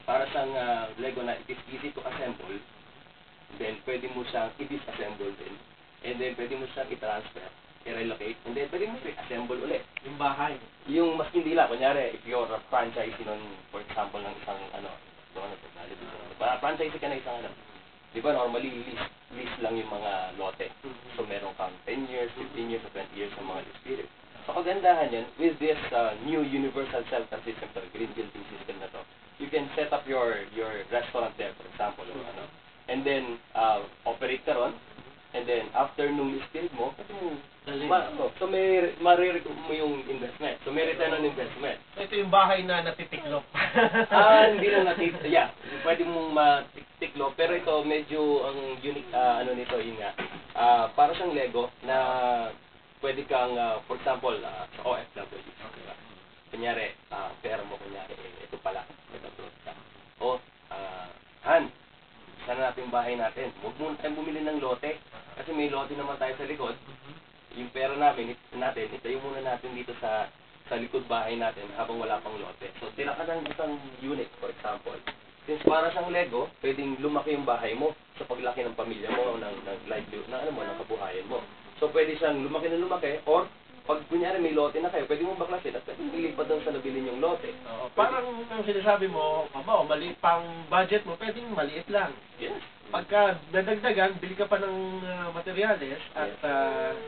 para siyang Lego na it is easy to assemble. Then, pwede mo siyang i-disassemble din. And then, pwede mo siyang i-transfer, i-relocate. And then, pwede mo i-assemble ulit. Yung bahay. Yung mas hindi lang, kunyari, if you're a franchisee nun, for example, ng isang, franchisee ka na isang, di ba, normally, lease lang yung mga lote. So, meron kang 10 years, 15 years, or 20 years ng mga lease period. So, kagandahan yan, with this new universal shelter system, to green building system na to, you can set up your restaurant there, for example, or and then, operate ka ron, and then, after nung lease period mo, so, marirecoup mo yung investment. So, may return on investment. So, ito yung bahay na natitiklop. Hindi lang natitiklop. Yeah, pwede mong matiklop. Pero ito, medyo ang unique, nito, yun nga. Para siyang Lego na pwede kang, for example, sa OFW. Okay. Kunyari, pera mo, kunyari, ito pala, ito ka. O, Han, sana natin yung bahay natin. Huwag muna tayong bumili ng lote. Kasi may lote naman tayo sa likod. Yung pera natin, itayo muna natin dito sa likod bahay natin habang wala pang lote. So, tila ka ng isang unit, for example. Since para siyang Lego, pwedeng lumaki yung bahay mo sa paglaki ng pamilya mo, ng livelihood, ng kabuhayan mo. So, pwede siyang lumaki na lumaki, or pag kunyari may lote na kayo, pwede mong baklasin at pwede mong ilipat doon sa nabili yung lote. Parang ang sinasabi mo, maliit pang budget mo, pwedeng maliit lang. Yes. Pagka dadagdagan, bili ka pa ng materyales at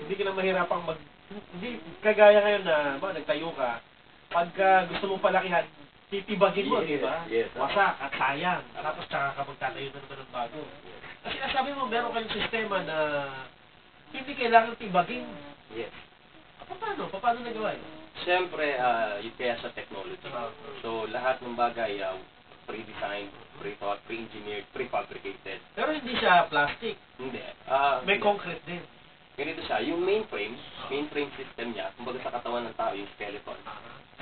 hindi ka na mahirapang hindi kagaya ngayon na nagtayo ka, pagka gusto mong palakihan, titibagin mo, di ba? Yes. Wasak at sayang. Tapos tsaka ka magtatayo na naman ng bago. Kasi nasabi mo, meron kayong sistema na hindi kailangan tibagin. Yes. Paano nagawa yun? Siyempre, kaya sa technology. So, lahat ng bagay, pre-designed, pre-thought, pre-engineered, pre-fabricated. Pero hindi siya plastic. Hindi. May concrete din. Ganito siya. Yung mainframe system niya, kumbaga sa katawan ng tao, yung skeleton,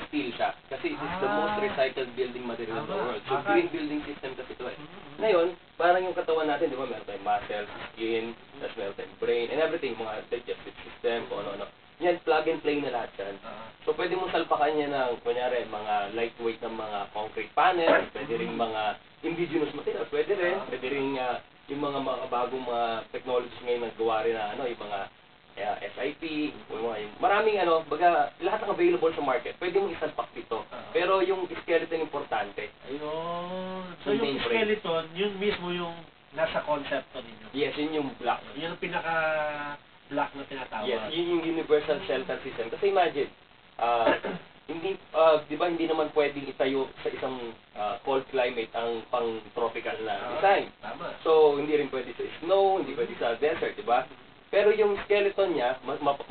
steel siya. Kasi it's the most recycled building material in the world. So, green building system kasi ito eh. Ngayon, parang yung katawan natin, di ba, meron tayong muscle, skin, tapos meron tayong brain, and everything, mga digestive system, kung ano-ano. Yan, plug and play na lahat yan. So, pwede mong salpakan yan ng, kunyari, mga lightweight ng mga concrete panel, pwede rin mga indigenous material, pwede rin yung mga bagong mga technologies ngayon nagawa rin na, yung mga SIP, yung maraming lahat ng available sa market, pwede mong isalpak dito. Pero yung skeleton importante. Ayun. So, yung skeleton, yun mismo yung nasa concepto ninyo. Yes, yun yung block. Yun ang black na tinatawag. Yes, yun yung universal shelter system. Kasi imagine, di ba hindi naman pwedeng itayo sa isang cold climate ang pang-tropical na design. Tama. So, hindi rin pwede sa snow, hindi pwede sa desert, di ba? Pero yung skeleton niya,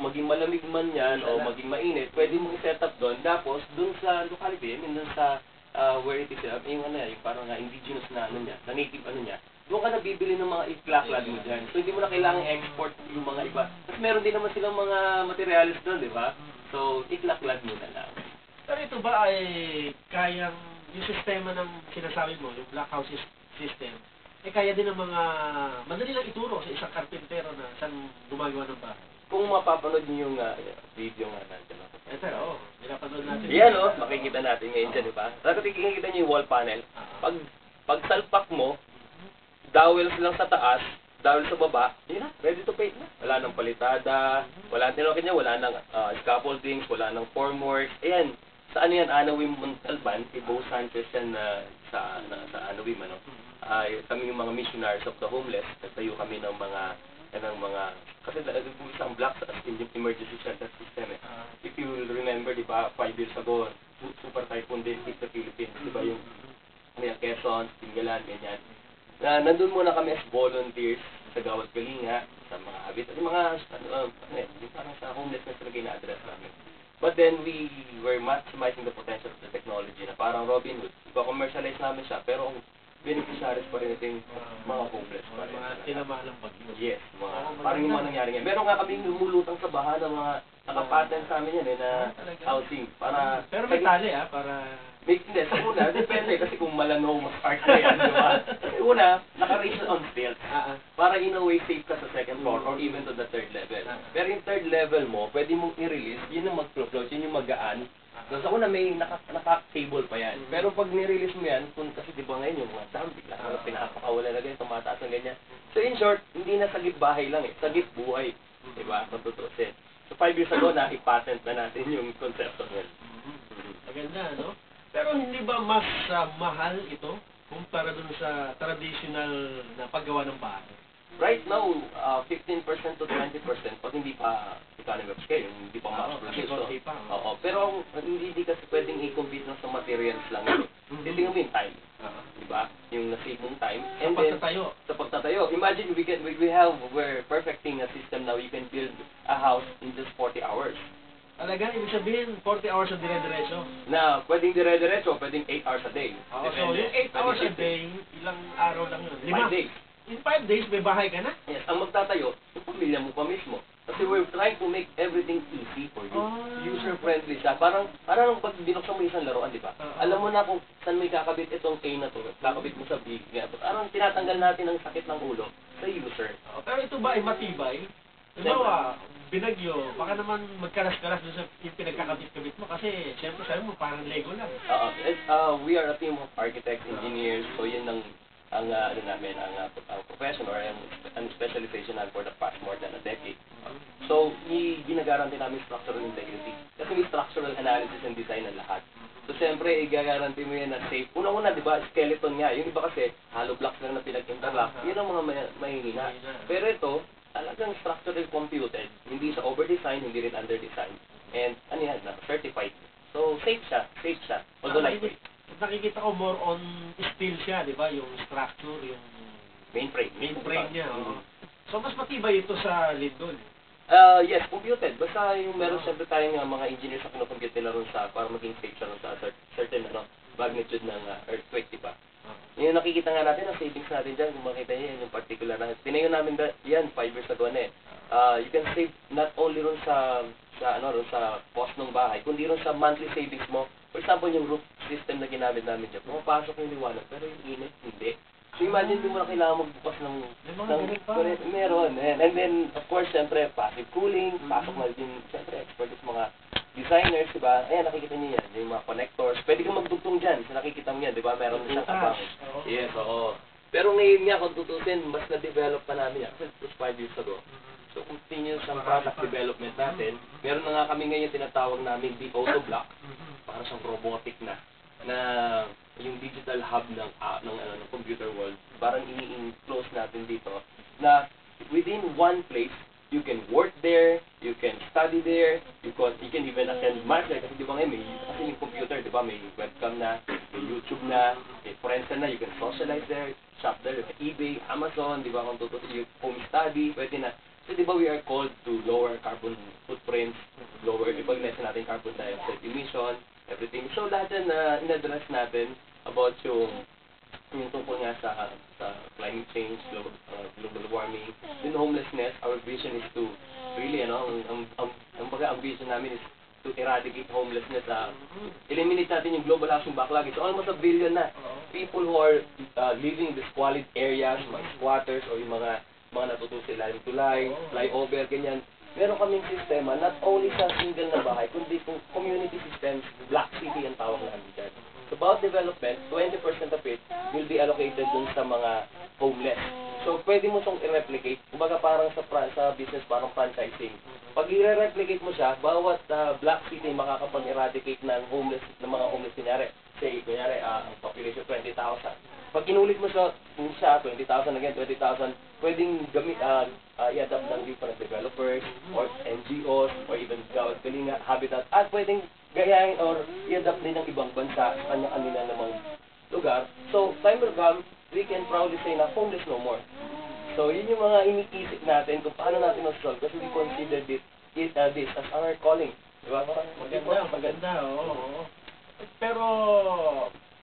maging malamig man yan o maging mainit, pwede mong i-set up doon. Tapos, doon sa locality, doon sa where it is, yung parang indigenous na na native niya, doon ka nabibili ng mga iklaklad mo dyan. So, hindi mo na kailangang export yung mga iba. Tapos meron din naman silang mga materials doon, di ba? So, iklaklad mo na lang. Pero ito ba ay kayang, yung sistema ng sinasabi mo, yung black house system, kaya din ng mga, madali lang ituro sa isang karpintero na saan gumagawa ng bahay. Kung mapapanood niyo yung video nga natin. Ito, pinapanood natin. Yan, makikita natin ngayon dyan, di ba? Tapos kikita niyo yung wall panel. Pag salpak mo, dowels lang sa taas, dowels sa baba, yun na, ready to paint na. Wala nang palitada, wala nang scaffoldings, wala nang formwork. Ayan, sa yan, Anawim Montalban, Ibo Sanchez yan sa Anawim, kami yung mga missionaries of the homeless, nagtayo kami ng mga, kasi isang block sa emergency shelter system eh. If you remember, di ba, 5 years ago, super typhoon din hit the Philippines, di ba yung Quezon, Tingalan, ganyan. Nandun muna kami as volunteers sa Gawad Kalinga, sa mga habitat, yung mga, yung parang sa homelessness talaga na-address namin. But then, we were maximizing the potential of the technology na parang Robin Hood. Ipa-commercialize namin siya, pero ang beneficiaries pa rin ito yung mga homeless pa rin. Mga tinamalang bagyo. Yes, parang yung mga nangyari ngayon. Meron nga kaming lumulutang sa baha ng mga nakapatent sa amin yan na housing. Pero may tali para... Hindi, sa una, depende kasi kung malanaw mag-start na yan, di ba? Kasi una, naka-raise on stilts. Para in a way, safe ka sa second floor or even to the third level. Pero yung third level mo, pwede mong i-release, yun yung mag-float, yun yung magaan. Doon sa una may naka-table pa yan. Pero pag nirelease mo yan, kung kasi di ba ngayon yung mga dam, bigla mga pinapakawala na ganyan, tumataas ng ganyan. So in short, hindi na sagip bahay lang eh, sagip buhay. Di ba? Kung tutusin. So 5 years ago na, i-patent na natin yung konsepto nun. Maganda, no? Pero hindi ba mas mahal ito kumpara dun sa traditional na paggawa ng bahay? Right now, 15% to 20% pag hindi pa economy of scale, hindi pa mass Kasi produce. konti pa. Oo, pero hindi kasi pwedeng i-compete lang sa materials lang. Titingnan mo yung time. Diba? Yung na-save mong time. Sa pagtatayo. Sa pagtatayo. Imagine we're perfecting a system now you can build a house in just 40 hours. Talaga, ibig sabihin, 40 hours ang dire-diretso. Na pwedeng dire-diretso, pwedeng 8 hours a day. So, yung 8 hours a day, ilang araw lang yun? 5 days. In 5 days, may bahay ka na? Yes, ang magtatayo, yung pamilya mo pa mismo. Kasi we're trying to make everything easy for you. User-friendly siya. Parang pag binuksan mo isang laruan, di ba? Alam mo na kung saan may kakabit itong A na to, kakabit mo sa B. Parang tinatanggal natin ang sakit ng ulo sa user. Pero ito ba ay matibay? Halimbawa, binagyo, baka naman magkalas-kalas doon sa yung pinagkakabit-kabit mo kasi siyempre sabi mo parang Lego lang. We are a team of architects, engineers, so yun ang profession or ang specialization namin for the past more than a decade. So, ginagaranti namin structural integrity. Kasi may structural analysis and design ng lahat. So, siyempre, igagaranti mo yan na safe. Una-una, di ba, skeleton nga. Yung iba kasi, hollow blocks lang na pinag-interlock. Yun ang mga mahihina. Pero ito, talagang structural computed. Hindi siya over-design, hindi rin under-design. And, ano yan, certified. So, safe siya. Although lightweight. Nakikita ko more on steel siya, di ba? Yung structure, yung mainframe niya. So, mas matibay ito sa Lindol. Yes, computed. Basta yung meron siyempre tayong mga engineers na kinukompute nila ron sa para maging safe siya ron sa certain magnitude ng earthquake, di ba? Yung nakikita nga natin, ang savings natin dyan, kung makita niyo yan, yung particular na, tinayo namin yan 5 years ago na eh. You can save not only ron sa cost ng bahay, kundi ron sa monthly savings mo. For example, yung roof system na ginamit namin dyan, pumapasok yung liwanag, pero yung init, hindi. So imagine, di mo na kailangan magbukas ng meron. And then, of course, siyempre, passive cooling, pasok na din, siyempre, expert mga designers, di ba? Ayan, nakikita niyo yan, yung mga connectors. Pwede kang magdugtong dyan, so nakikita mo yan, di ba? Meron na siyang abang. Yes, oo. Pero ngayon nga, kung tutusin, mas na-develop pa namin yan, kasi it was 5 years ago. So, continuous ang product development natin. Meron na nga kami ngayon tinatawag namin the Auto Block, para sa robotic na yung digital hub ng computer world. Parang ini-enclose natin dito na within one place, you can work there, you can study there, you can even attend match. Kasi di ba ngayon, kasi yung computer, di ba, may webcam na, may YouTube na, may friends na, you can socialize there, shop there, eBay, Amazon, di ba, kung tutusin yung home study, pwede na. So, di ba, we are called to lower carbon footprints, ipag-lessen natin carbon dioxide emission, everything. So, lahat yan na in-address natin about yung tungkol nga sa climate change, global warming, yung homelessness. Our vision is to really, ang vision namin is to eradicate homelessness. Eliminate natin yung global housing backlog. It's almost 1 billion na people who are living in the squalid areas, mga squatters, o yung mga natutunan sa ilalim tulay, flyover, ganyan. Meron kaming sistema, not only sa single na bahay, kundi kung community systems, Black City ang tawag namin dyan. So, about development, 20% of it will be allocated dun sa mga homeless. So, pwede mo itong i-replicate. Kumbaga parang sa business, parang franchising. Pag i-replicate mo siya, bawat Black City makakapag-eradicate ng mga homeless kunyari. Say, ang population 20,000. Pag inulit mo siya 20,000 again, 20,000, pwedeng i-adapt ng different developers, or NGOs, or even Gawad Kalinga, Habitat, at pwedeng gayahin or i-adapt din ng ibang bansa sa kanya-kanila namang lugar. So, time will come, we can proudly say na homeless no more. So, yun yung mga iniisip natin kung paano natin mag-solve kasi we consider this as our calling. Diba? Maganda, oo. Pero,